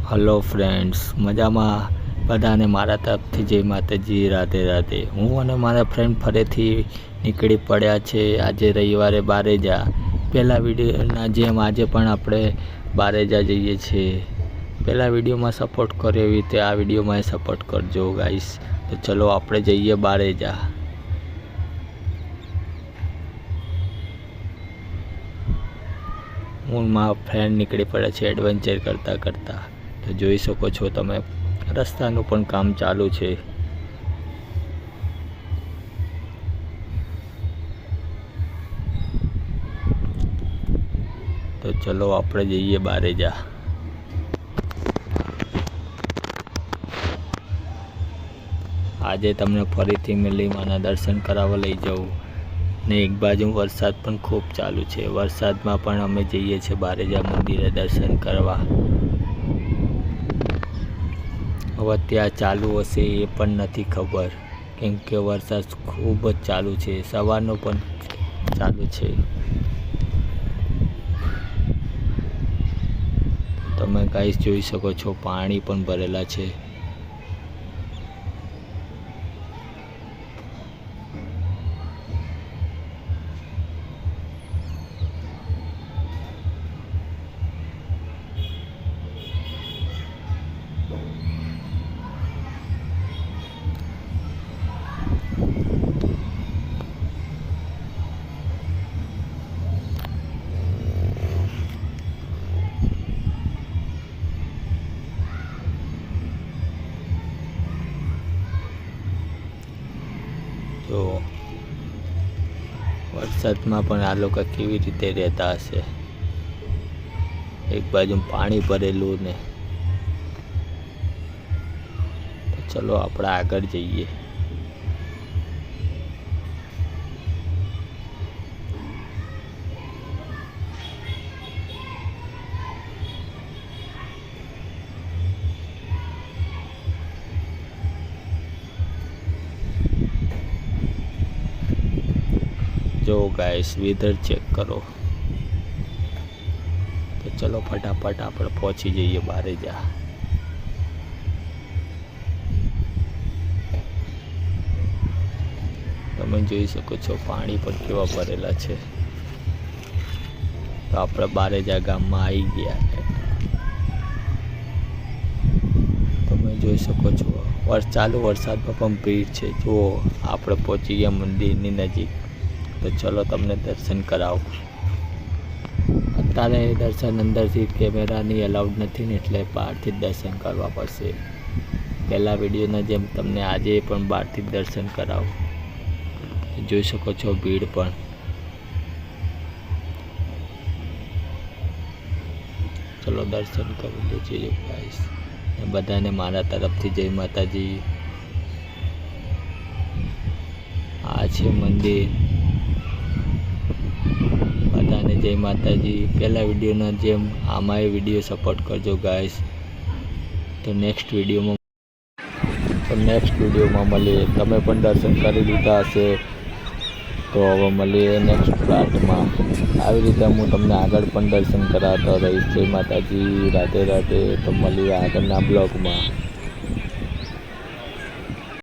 Hello friends, મજામાં? બધાને મારા તરફથી જય માતાજી, રાધે રાધે। હું અને મારા ફ્રેન્ડ ફરીથી નીકળી પડ્યા છે આજે રવિવારે બારેજા। પહેલા વિડીયોના જેમ આજે પણ આપણે બારેજા જઈએ છીએ। પહેલા વિડીયોમાં સપોર્ટ કર્યો એવી રીતે આ વિડીયોમાં સપોર્ટ કરજો ગાઈસ। તો ચલો આપણે જઈએ બારેજા। હું મારા ફ્રેન્ડ નીકળી પડ્યા છે એડવેન્ચર કરતાં કરતાં। તો જોઈ શકો છો તમે, રસ્તાનું પણ કામ ચાલુ છે। તો ચલો આપણે જઈએ બારેજા। આજે તમને ફરીથી મિલીમાના દર્શન કરાવવા લઈ જાઉં ને એક બાજુ વરસાદ પણ ખૂબ ચાલુ છે। વરસાદમાં પણ અમે જઈએ છીએ બારેજા મંદિરે દર્શન કરવા। હવે ત્યાં ચાલુ હશે એ પણ નથી ખબર, કેમ કે વરસાદ ખૂબ જ ચાલુ છે, સવારનો પણ ચાલુ છે। તમે ગાઈસ જોઈ શકો છો પાણી પણ ભરેલા છે। તો વરસાદમાં પણ આ લોકો કેવી રીતે રહેતા હશે, એક બાજુ પાણી ભરેલું ને। તો ચલો આપણે આગળ જઈએ। જો ગાઈસ વેધર ચેક કરો। તો ચલો ફટાફટ આપણે પહોંચી જઈએ બારેજા। તમે જોઈ શકો છો પાણી પણ કેવા ભરેલા છે। તો આપણે બારેજા ગામમાં આવી ગયા। તમે જોઈ શકો છો ચાલુ વરસાદમાં પણ ભીડ છે। જુઓ આપણે પહોંચી ગયા મંદિરની નજીક। તો ચલો તમને દર્શન કરાવું। અત્યારે દર્શન અંદરથી કેમેરાની અલાઉડ નથી ને, એટલે બહારથી જ દર્શન કરવા પડશે। પહેલા વિડીયોના જેમ તમને આજે પણ બહારથી જ દર્શન કરાવું। જોઈ શકો છો ભીડ પણ। ચલો દર્શન કરી લેજો ગાઈસ। બધાને મારા તરફથી જય માતાજી। આ છે મંદિર। બધાને જય માતાજી। પહેલા વિડીયોના જેમ આમાંય વિડીયો સપોર્ટ કરજો ગાઈસ। તો નેક્સ્ટ વિડીયોમાં મળીએ। તમે પણ દર્શન કરી લીધા હશે તો હવે મળીએ નેક્સ્ટ પાર્ટમાં। આવી રીતે હું તમને આગળ પણ દર્શન કરાવતો રહીશ। જય માતાજી, રાધે રાધે। તો મળીએ આગળના બ્લોગમાં।